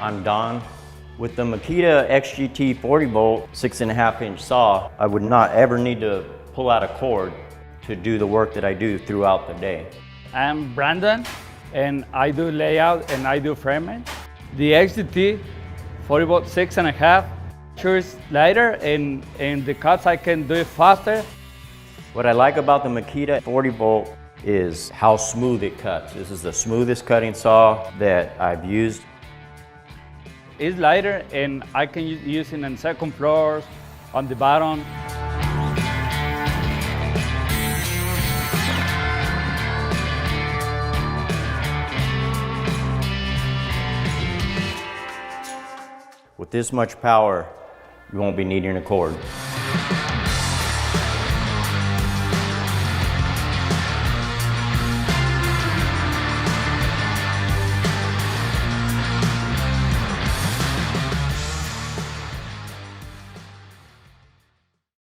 I'm Don. With the Makita XGT 40 volt 6.5-inch saw, I would not ever need to pull out a cord to do the work that I do throughout the day. I'm Brandon, and I do layout and I do framing. The XGT 40 volt 6.5 shoots lighter, and the cuts I can do it faster. What I like about the Makita 40 volt is how smooth it cuts. This is the smoothest cutting saw that I've used. It's lighter, and I can use it on second floors, on the bottom. With this much power, you won't be needing a cord.